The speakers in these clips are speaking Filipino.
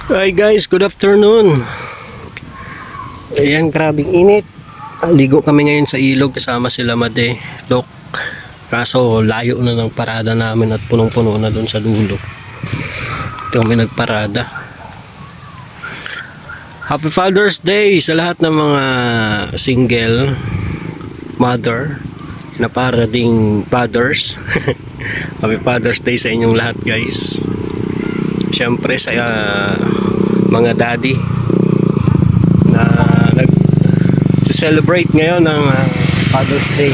Hi guys, good afternoon. Ayan, grabing init. Ligo kami ngayon sa ilog kasama sila Made, Doc. Kaso layo na ng parada namin at punong-puno na doon sa dulo. Ito kami nagparada. Happy Father's Day sa lahat ng mga single mother na para ding fathers. Happy Father's Day sa inyong lahat guys. Siyempre sa mga daddy na nag-celebrate ngayon ng Father's Day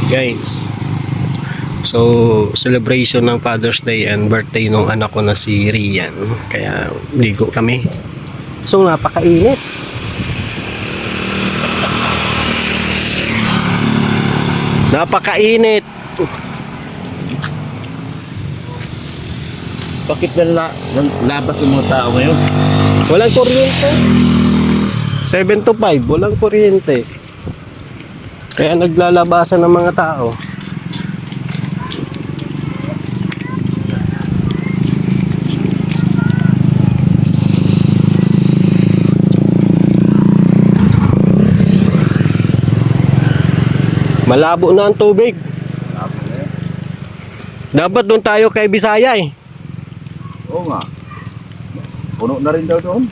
guys. So celebration ng Father's Day and birthday nung anak ko na si Rian. Kaya ligo kami. So napakainit. Napakainit. Bakit labat yung mga tao ngayon? Walang kuryente. 7 to 5, walang kuryente. Kaya naglalabasan ng mga tao. Malabo na ang tubig. Dapat doon tayo kay Bisaya eh. Oo nga. Puno na rin daw doon.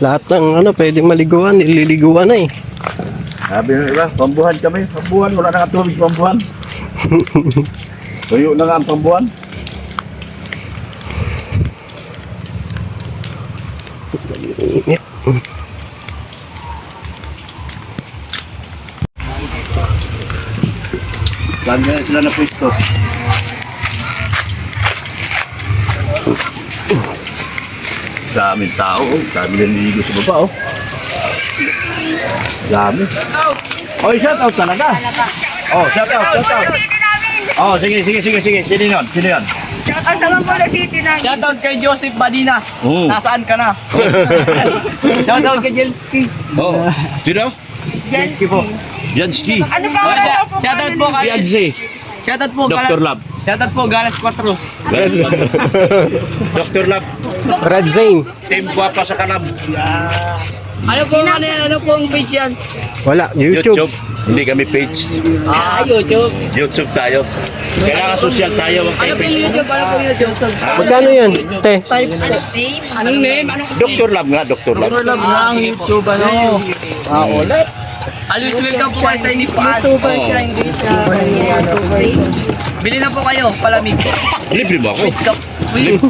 Lahat ng pwedeng maliguan, ililiguan na eh. Sabi ng iba, pambuhan kami. Pambuhan, wala na nga tubig pambuhan. Tuyo na nga ang pambuhan. Init. Saan nga sila na pwesto? Daming tao, dami naliligo sa baba, oh. Dami. Oh, shout out talaga. Oh, shout out. Oh, sige. Sino yun? Shoutout kay Joseph Badinas. Oh. Nasaan ka na? Shoutout kay Jelski. Oh, sino? Jelski po. Jansky. Shoutout po kay Fiancé. Shoutout po Dr. Lab. Shoutout po Galas 4. Dr. Lab. Red Zane. Team Guapa sa Kalab. Ano po ano pong page yan? Wala, YouTube. Hindi kami page. YouTube. YouTube tayo. Kailangan social tayo. Wag Ano tayo pong page. YouTube? Ano pong YouTube? Magkano yan, te? Anong name? Anong Dr. Lab nga, Dr. Lab. lang YouTube ano? Ulit. Always welcome po kayo sa Inipaan. YouTuber siya, Bili na po kayo, palamig. Libre ba ako?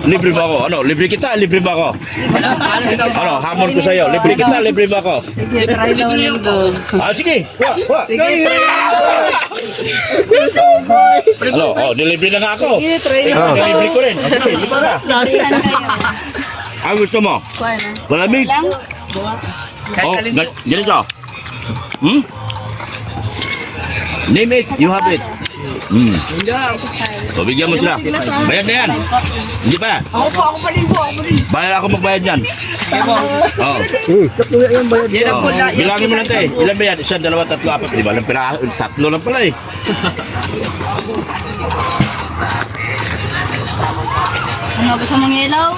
Libre ba ako? Ano? Libre kita, libre ba ako? Ano? Hamon ko sa'yo. Libre kita, libre ba ako? Sige, try naman yung doon. Ah, sige. Wa. Sige, try. Ano? Oh, delivery na nga ako. Sige, try Ikaw, delivery ko rin. Oh, sige, libre ka. Ang gusto mo? Malamig. Oh, ganito. Name it, you have it. So, bigyan mo sila. Bayad na yan. Hindi pa. Ako pa rin po. Bayad ako magbayad yan. Oh. Yan ang po na. Bilangin mo lang tayo. Ilan ba yan? 1, 2, 3, 4. Di ba? Tatlo lang pala eh. Ano, gusto mong yellow?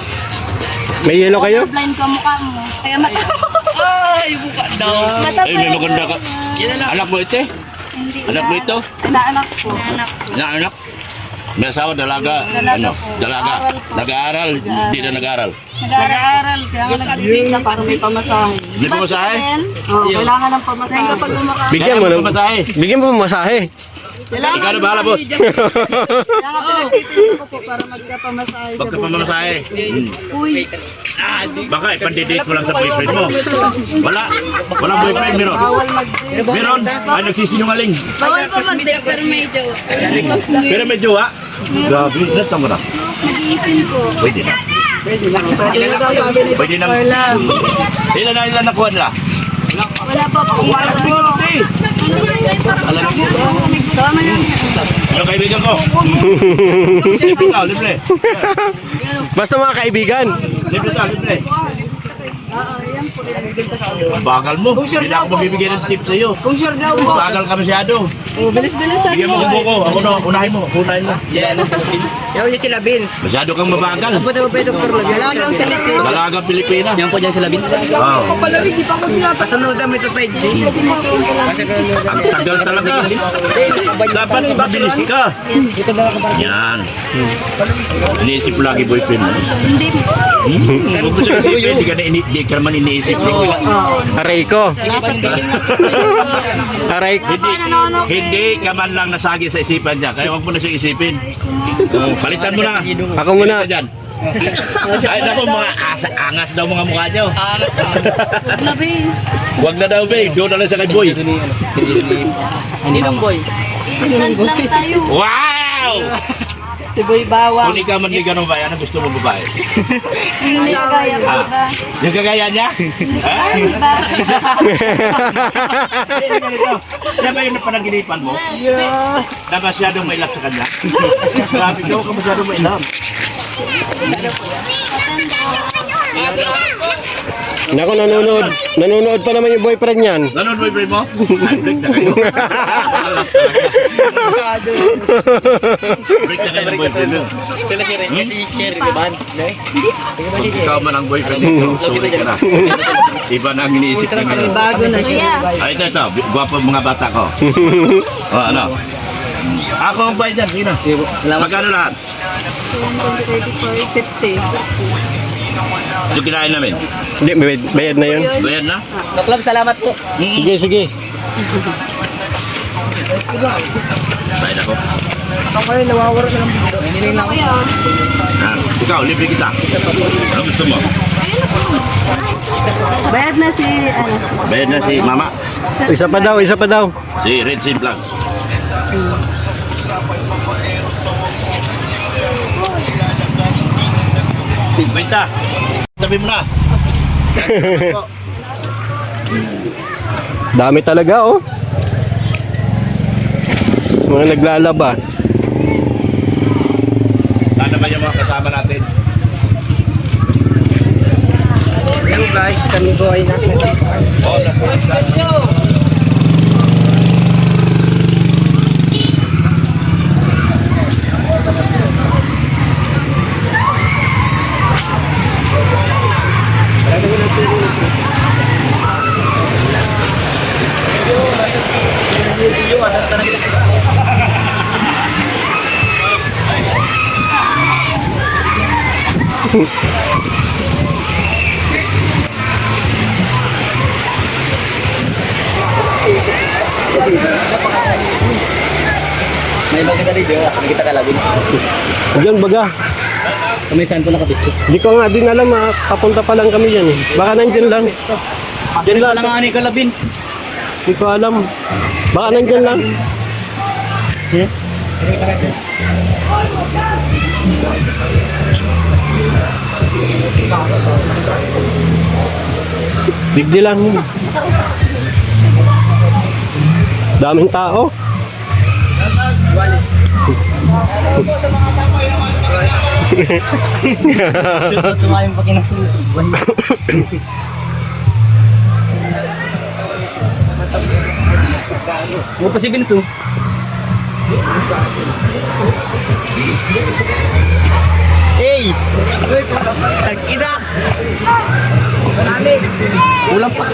May yellow kayo? Blind ka mukha mo. Kaya mata. Ay, buka daw. Mata Ay, may maganda ka. Anak mo ito? Hindi. Anak mo ito? Anak ko. Anak ko. Anak? May asawa, dalaga. Dalaga Ano? po. Dalaga. Aral po. Nag-aaral. Hindi na nag-aaral. Nag-aaral. Kaya nga nag-isip para may pamasahe. Hindi pa masahe? Oo, kailangan ng pamasahe. Kapag umakain. Bigyan mo ng masahe. Bigyan mo ng masahe. Ikaw na bahala, boss. Kaya nga pinagtitinda ko po para magkapamasahe. Pagka pa masahe. Uy, Baka ipandidate mo lang sa boyfriend mo. Wala. Walang boyfriend, meron. bawal mag-date. Meron. Ay, nagsisinungaling. Bawal pa mag-date pero may joke. Pero medyo grabe. Nata mo na. Nag-iipin po. Pwede na. Pwede na daw sabi ni Pwede na. Dr. Ilan nakuha nila? Wala pa po. Alam mo. Tama na. Ano kaibigan ko? Libre ka, libre. Basta mga kaibigan. Libre ka, libre. Oo, yan po. Bagal mo. Hindi na ako mabibigyan ng tip sa'yo. Kung sure daw po. Bagal ka masyado. Bilis-bilisan Bigyan mo mo. kung buko. Ako na, unahin mo. Unahin mo. Yes. Yan po dyan sila Vince. Masyado kang mabagal. Pwede po pwede po lagyan. Dalagang Pilipino. Dalagang Pilipina. Yan po dyan sila Vince. Wow. Palamig, di pa ko sila. Pasunod kami ito 5G. Ang tagal talaga. Dapat mabilis ka. Yan. Iniisip mo lagi boyfriend mo. Huwag mo siya isipin. Hindi ka naman iniisip. Aray ko. Aray ko. Hindi ka man lang nasagi sa isipan niya. Kaya huwag mo na siya isipin. Palitan mo na. Ako muna. Dyan. Ay naku, mga angas daw mga mukha niyo. Labi. Huwag na daw, babe. Doon na lang sa kay boy. Hindi nung boy. Land lang tayo. Wow! Si Boy Bawang. Kung ikaw manligan ng bayan, ano gusto mo babae? Hindi kagaya mo Ah, ba? yung kagaya niya? Ha? Siya ba yung napanaginipan mo? Yeah. Na masyadong may love sa kanya? Grabe, ikaw ka masyadong may love. Naku, nanonood. Nanonood pa naman yung boyfriend niyan. Ganon, boyfriend mo? Ay, break na kayo. Break na kayo ng boyfriend mo. Sila si Ren, si Cherry, di ba? Kung ikaw man ang boyfriend mo, sorry ka na. Iba na ang iniisip ng gano'n. Bago na siya. Ay, ito. Gwapo mga bata ko. O, ano? Ako ang bayad dyan, sige na. Magkano lahat? 50. Yung kinain namin. Hindi, bayad na yun. Bayad na? Baklab, salamat po. Sige, sige. Bayad ako. Ako kayo, nawawara na lang. Hiniling lang. Ikaw, libre kita. Ano gusto mo? Bayad na si, ano, Bayad na si Mama. Isa pa daw, isa pa daw. Si Red Sim Vlog. Benta. Tabi mo na. Dami talaga, oh. Mga naglalaba. Sana ba yung mga kasama natin? Hello guys, kami po ay nasa. Oh, May bagay ka dito, nakikita ka labin. Diyan baga. Kami saan po nakabisto? Di ko nga din alam, papunta pa lang kami dyan eh. Baka nandyan lang. Diyan lang. Wala nga ni kalabin. Di ko alam. Baka nandyan lang. Yeah. Bigdi lang. Daming tao. Sumayong pa kinakaluban. Mo pa si Binsu. Hey! Tag-ina! Ulang pa.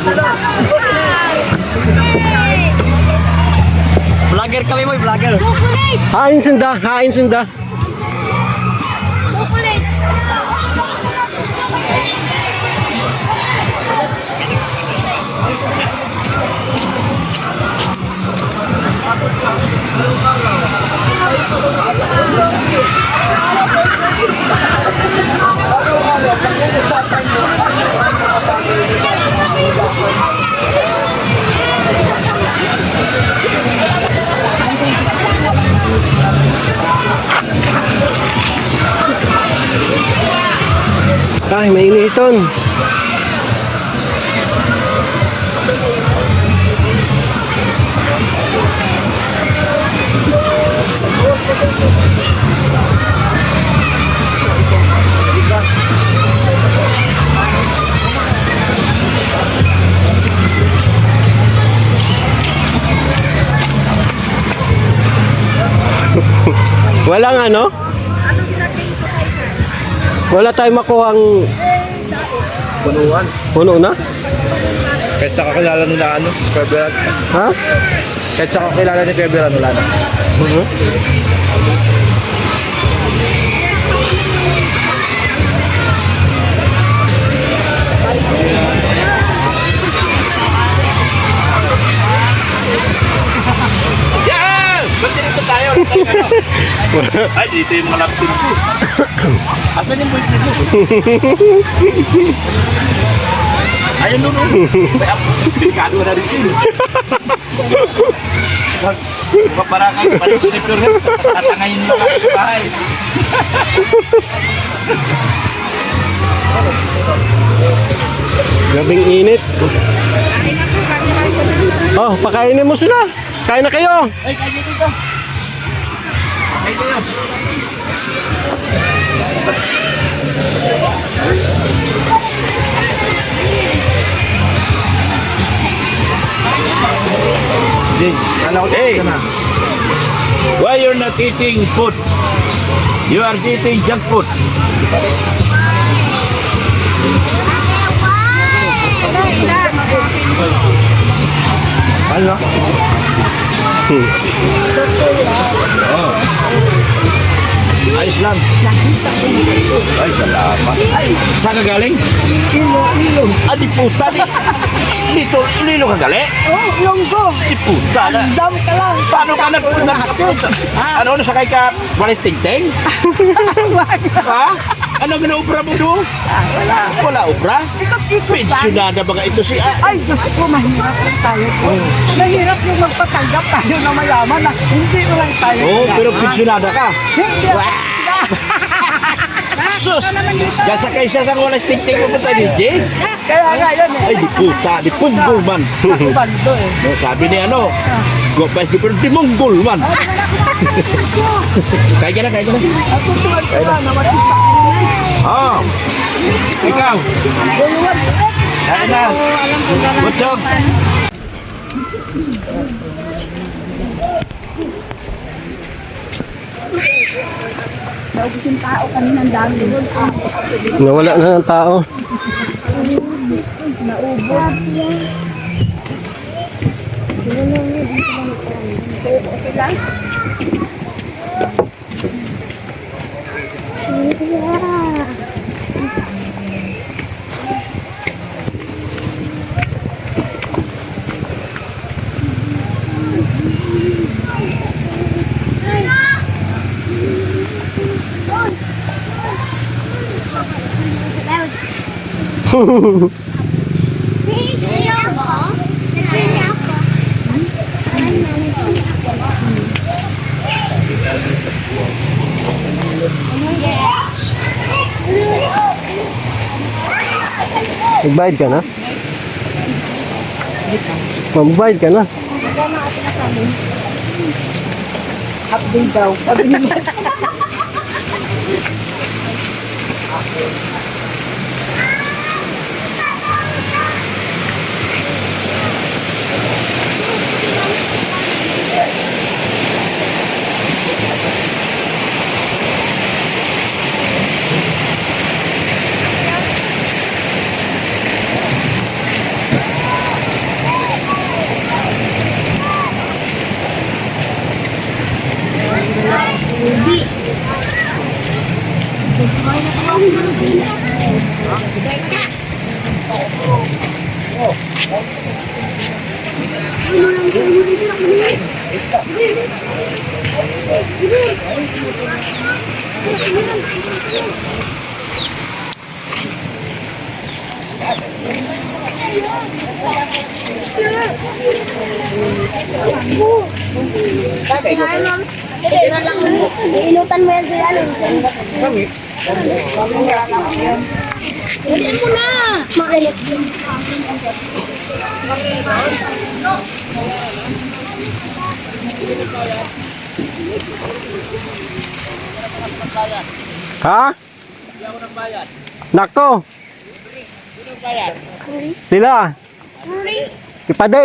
Vlogger kami mo, vlogger. Chocolate! Hain sinda, hain sinda. Chocolate! Ay, may initon. Walang ano? Wala tayong makuhang Punuan. puno na? Kahit sa kakilala nila ano, Keberan. Ha? Kahit sa kakilala ni Keberan, wala na. Yan! Ba't dito tayo? Ay, dito yung mga laptop ko. Asan yung boyfriend mo? Ayun doon. May delikado na rin yun. Paparangan, parang sniper rin. Tatangayin mo lang sa bahay. Grabing init. Oh, pakainin mo sila. Kain na kayo. Ay, kayo dito. Ay, dito. Jing, kala ko Hey! ka na. Why you're not eating food? You are eating junk food. Ano? Oh. Ayos lang. Ay, salamat. Saan ka galing? Ilo. Ah, di puta. Dito, Lilo ka gali? Oh, Longgo. Di puta na. Dam ka lang. Paano ka nagpunta? Ano, sakay ka? Walis ting-ting? Ha? Ano ginaubra mo doon? Wala. Wala ubra? Pensionada ba nga ito si... Ay, Diyos ko, mahirap lang tayo po. Mahirap yung magpatanggap tayo na mayaman na hindi mo lang tayo. Oo, pero mayaman. pensionada ka. Hindi ako. Sus! Gasakay siya sa walis ting-ting mo pa DJ? Kaya nga yun eh. Ay, di puta, di punggol man. Bando eh. No, sabi ni ano, gopay di pero di monggol man. Kaya ka na, kaya ka na. Ako tuwag ko na na matita. Oh, ikaw. Kaya na. Butsog. Naubos yung tao kanina ang dami doon. Nawala na ng tao. Magbayad ka na? Magbayad ka na? Update daw. Sabi niya. Dati nga ma'am, inutan mo yan sila. Inutan mo na! Makalit. Ha? Nako. Sila. Ipade.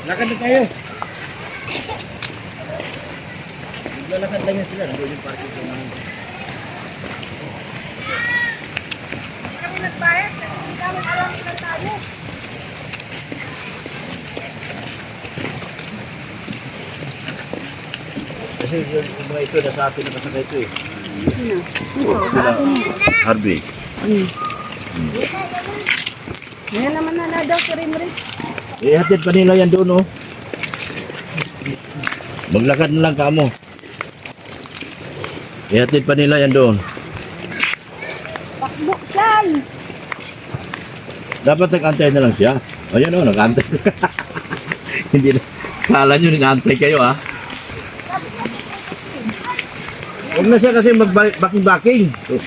Lakad na tayo. Lalakad lang yan sila. Nandun yung parking ko namin. Kami nagbayad. Hindi namin alam na tayo. Kasi yung mga ito, nasa atin na kasakay ito eh. Sila, Harvey. Ngayon naman na daw si Rimri. Hatid pa nila yan doon, oh. Maglakad na lang kamo. Hatid pa nila yan doon. Pakbuk yan. Dapat nag-antay na lang siya. Ayan, oh, nag-antay. Hindi na. Kala nyo, nag-antay kayo, ah. Huwag na siya kasi mag-backing-backing. Oh,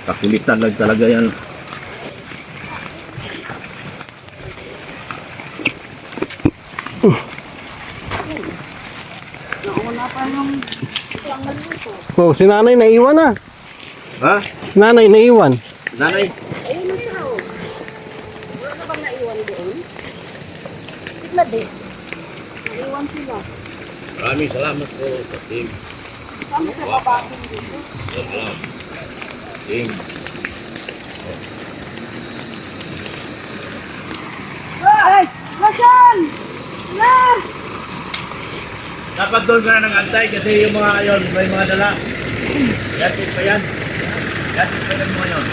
kakulitan lang talaga yan. Oh, si nanay naiwan na. Ha? Si nanay naiwan. Nanay? Sila din. Iwan sila. Maraming salamat po sa team. Kami sa babaking dito. Salamat. Team. Ay! Nasaan? Na! Dapat doon ka na nag-antay kasi yung mga ayon, may mga dala. Yatin pa yan. Yatin pa yan mo yun.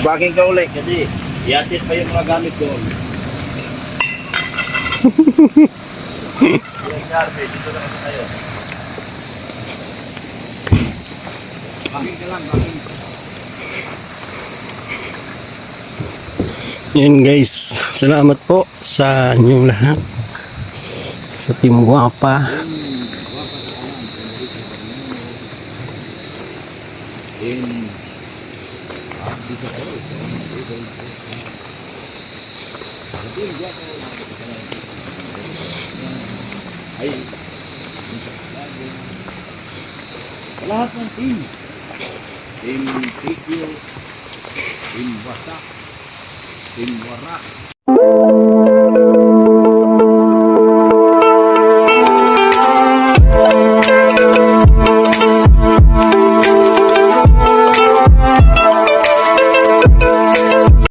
Backing ka ulit kasi yatin pa yung mga gamit doon. Yung garbage, dito na kasi tayo. Backing ka lang, backing. Yan guys, salamat po sa inyong lahat. Sa Team Guapa. Lahat ng team. Team Tikyo, Team Wasak, Team Warak,